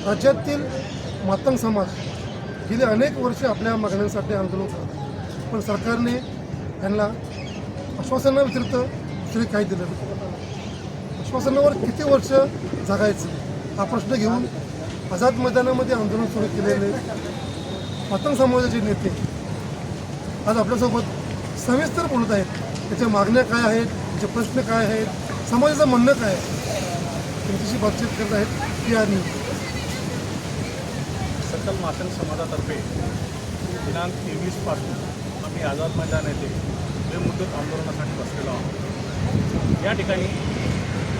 राज्यातील मातंग समाज गेली अनेक वर्षे आपल्या मागण्यांसाठी आंदोलन करत आहे, पण सरकारने त्यांना आश्वासना व्यतिरिक्त दुसरे काही दिलं नाही. आश्वासनावर किती वर्ष जगायचं हा प्रश्न घेऊन आझाद मैदानामध्ये आंदोलन सुरू केलेले मातंग समाजाचे नेते आज आपल्यासोबत सविस्तर बोलत आहेत. त्याच्या मागण्या काय आहेत, त्याचे प्रश्न काय आहेत, समाजाचं म्हणणं काय आहे, त्यांच्याशी बातचीत करत आहेत. ती आणि सकल मातंग समाजातर्फे दिनांक 23 पासून आम्ही आझाद मैदान येथे बेमुदत आंदोलनासाठी बसलेलो आहोत. या ठिकाणी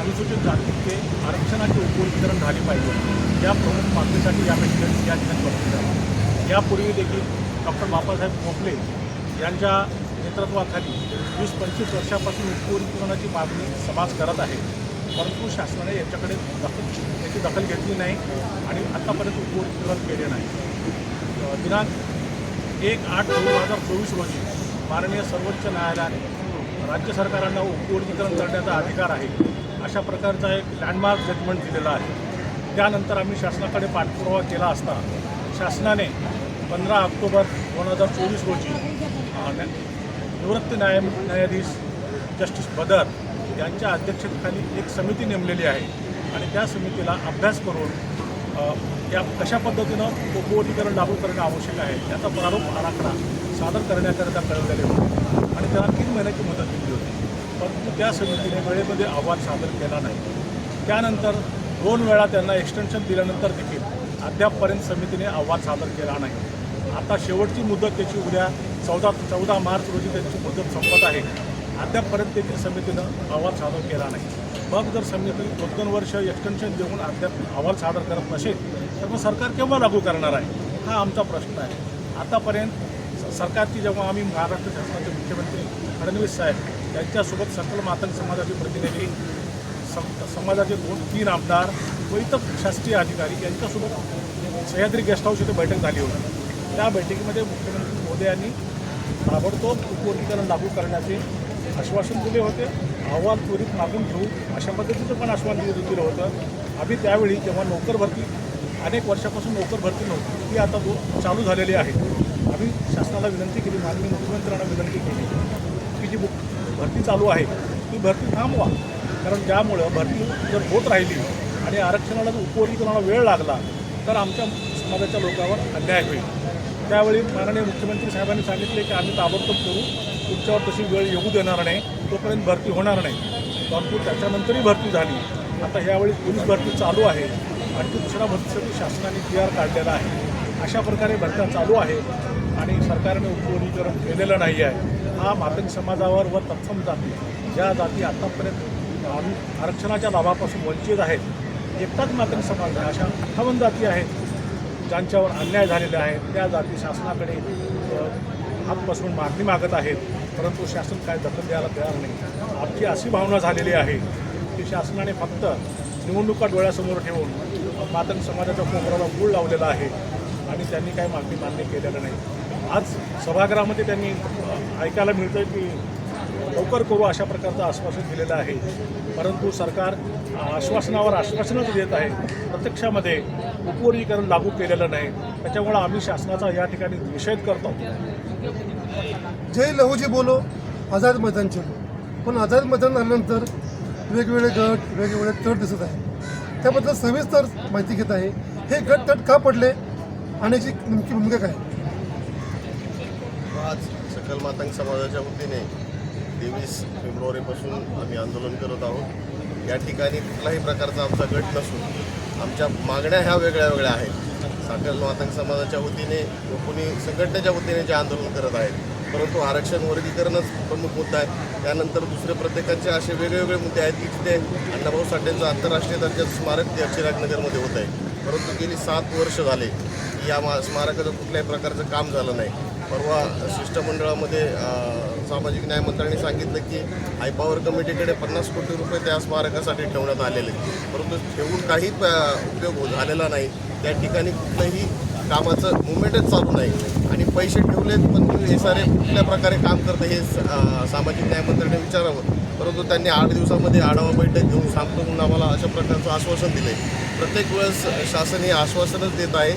अनुसूचित जाती ते आरक्षणाचे उपवर्गीकरण झाले पाहिजे या प्रमुख मागणीसाठी या ठिकाणी बसलेलो आहोत. यापूर्वी देखील डॉक्टर बाबासाहेब मोपले यांच्या नेतृत्वाखाली 20-25 वर्षापासून उपवर्गीकरणाची मागणी समाज करत आहे, परंतु शासनाने याची दखल घेतली नाही आणि आत्तापर्यंत उपवर्गीकरण केले नाही. दिनांक 1/8/2024 रोजी माननीय सर्वोच्च न्यायालयाने राज्य सरकारांना उपवर्गीकरण करण्याचा अधिकार आहे अशा प्रकारचा एक लँडमार्क जजमेंट दिलेला आहे. त्यानंतर आम्ही शासनाकडे पाठपुरावा केला असता शासनाने 15 ऑक्टोबर 2024 रोजी निवृत्त न्यायाधीश जस्टिस बदर यांच्या अध्यक्षतेखाली एक समिती नेमलेली आहे आणि त्या समितीला अभ्यास करून या कशा पद्धतीनं उपवर्गीकरण लागू करणं आवश्यक आहे याचा प्रारूप आराखडा सादर करण्याकरिता कळवलेले होते आणि त्याला 3 महिन्याची मुदत दिली होती, परंतु त्या समितीने वेळेमध्ये अहवाल सादर केला नाही. त्यानंतर 2 वेळा त्यांना एक्सटेन्शन दिल्यानंतर देखील अद्यापपर्यंत समितीने अहवाल सादर केला नाही. आता शेवटची मुदत त्याची उद्या 14 मार्च रोजी त्यांची मुदत संपत आहे. अद्यापपर्यंत देखील समितीनं अहवाल सादर केला नाही. मग जर समिती 2 वर्ष एक्सटेन्शन देऊन अद्याप अहवाल सादर करत नसेल तर मग सरकार केव्हा लागू करणार आहे हा आमचा प्रश्न आहे. आतापर्यंत सरकारची जेव्हा आम्ही महाराष्ट्र शासनाचे मुख्यमंत्री फडणवीस साहेब यांच्यासोबत सकल मातंग समाजाचे प्रतिनिधी समाजाचे 2-3 आमदार व इतर शासकीय अधिकारी यांच्यासोबत सह्याद्री गेस्ट हाऊस इथे बैठक झाली होती. त्या बैठकीमध्ये मुख्यमंत्री मोदयांनी ताबडतोब उपवर्गीकरण लागू करण्याचे आश्वासन दिले होते. अहवाल त्वरित मागून घेऊ अशा पद्धतीचं पण आश्वासन दिलं होतं. आम्ही त्यावेळी जेव्हा नोकर भरती अनेक वर्षापासून नोकर भरती नव्हती ती आता चालू झालेली आहे. आम्ही शासनाला विनंती केली, माननीय मुख्यमंत्र्यांना विनंती केली की जी भरती चालू आहे ती भरती थांबवा, कारण त्यामुळं भरती जर होत राहिली आणि आरक्षणाला जर उपवर्गीकरणाला वेळ लागला तर आमच्या समाजाच्या लोकांवर अन्याय होईल. त्यावेळी माननीय मुख्यमंत्री साहेबांनी सांगितले की आम्ही ताबडतोब करू, तुमच्यावर तशी वेळ येऊ देणार नाही, तोपर्यंत भरती होणार नाही. परंतु त्याच्यानंतरही भरती झाली. आता यावेळी पोलीस भरती चालू आहे आणि दुसऱ्या भरतीसाठी शासनाने PR काढलेला आहे. अशा प्रकारे भरत्या चालू आहे आणि सरकारने उपवर्गीकरण केलेलं नाही आहे. हा मातंग समाजावर व तत्सम जाती ज्या जाती आत्तापर्यंत आरक्षणाच्या लाभापासून वंचित आहेत, एकटाच मातंग समाज आहे, अशा 58 जाती आहेत ज्यांच्यावर अन्याय झालेले आहेत. त्या जाती शासनाकडे हात पसरून मागणी मागत आहेत, परंतु शासन काय दखल द्यायला तयार नाही. आमची अशी भावना झालेली आहे की शासनाने फक्त निवडणुका डोळ्यासमोर ठेवून मातंग समाजाच्या कोपराला गूळ लावलेला आहे आणि त्यांनी काही मागणी मान्य केलेलं नाही. आज सभागृहामध्ये त्यांनी ऐकायला मिळतं की लवकर करू अशा प्रकारचं आश्वासन दिलेलं आहे, परंतु सरकार आश्वासनावर आश्वासनच देत आहे, प्रत्यक्षामध्ये उपवर्गीकरण लागू केलेलं नाही. त्याच्यामुळं आम्ही शासनाचा या ठिकाणी निषेध करतो. जय लहूजी बोलो, आझाद मैदान चलो. पण आझाद मैदान झाल्यानंतर वेगवेगळे गट, वेगवेगळे तट दिसत आहे. त्याबद्दल सविस्तर माहिती घेत आहे. हे गट तट का पडले आणि याची नेमकी भूमिका काय? आज सकल मातंग समाजाच्या वतीने 23 फेब्रुवारीपासून आम्ही आंदोलन करत आहोत. या ठिकाणी कुठल्याही प्रकारचा आमचा गट नसून आमच्या मागण्या ह्या वेगळ्या वेगळ्या आहेत. सकल मातंग समाजाच्या वतीने व कोणी संघटनेच्या वतीने जे आंदोलन करत आहेत, परंतु आरक्षण वर्गीकरणच प्रमुख मुद्दा आहे. त्यानंतर दुसरे प्रत्येकाचे असे वेगवेगळे मुद्दे आहेत की तिथे अण्णाभाऊ साठेंचं आंतरराष्ट्रीय दर्जाचं स्मारक ते चिरागनगरमध्ये होत आहे, परंतु गेली 7 वर्ष झाले या स्मारकाचं कुठल्याही प्रकारचं काम झालं नाही. परवा शिष्टमंडळामध्ये सामाजिक न्याय मंत्र्यांनी सांगितलं की हायपॉवर कमिटीकडे 50 कोटी रुपये त्या स्मारकासाठी ठेवण्यात आलेले, परंतु ठेवून काही उपयोग झालेला नाही. त्या ठिकाणी कुठलंही कामाचं मुवमेंटच चालू नाही आणि पैसे ठेवलेत, पण हे सारे कुठल्या प्रकारे काम करतं हे सामाजिक न्याय मंत्र्यांनी विचारावं. परंतु त्यांनी 8 दिवसामध्ये आढावा बैठक घेऊन सांगतो म्हणून आम्हाला अशा प्रकारचं आश्वासन दिलं आहे. प्रत्येक वेळेस शासन हे आश्वासनच देत आहे.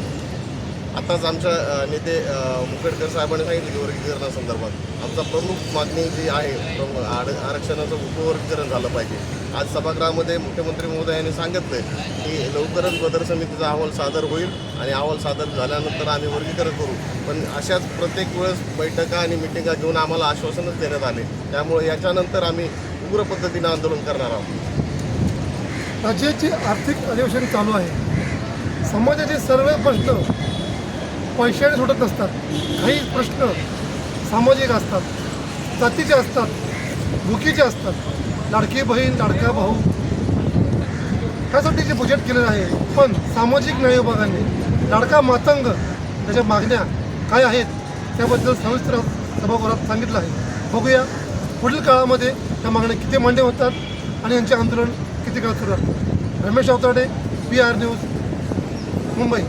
आताच आमच्या नेते मुखेडकर साहेबांनी सांगितलं की वर्गीकरणासंदर्भात आमचा प्रमुख मागणी जी आहे आरक्षणाचं उपवर्गीकरण झालं पाहिजे. आज सभागृहामध्ये मुख्यमंत्री महोदयांनी सांगितलं की लवकरच बदर समितीचा अहवाल सादर होईल आणि अहवाल सादर झाल्यानंतर आम्ही वर्गीकरण करू. पण अशाच प्रत्येक वेळेस बैठका आणि मिटिंगा घेऊन आम्हाला आश्वासनच देण्यात आले. त्यामुळे याच्यानंतर आम्ही उग्र पद्धतीनं आंदोलन करणार आहोत. राज्याची आर्थिक अधिवेशन चालू आहे. समाजाचे सर्व प्रश्न पैशाने सुटत नसतात. काही प्रश्न सामाजिक असतात, जातीचे असतात, भुकीचे असतात. लाडकी बहीण, लाडका भाऊ ह्यासाठी जे बजेट केलेलं आहे, पण सामाजिक न्याय विभागाने लाडका मातंग त्याच्या मागण्या काय आहेत त्याबद्दल सविस्तर सभागृहात सांगितलं आहे. बघूया पुढील काळामध्ये त्या मागण्या किती मान्य होतात आणि यांचे आंदोलन किती काळ सुरू राहतं. Ramesh Awtade, PR news, Mumbai.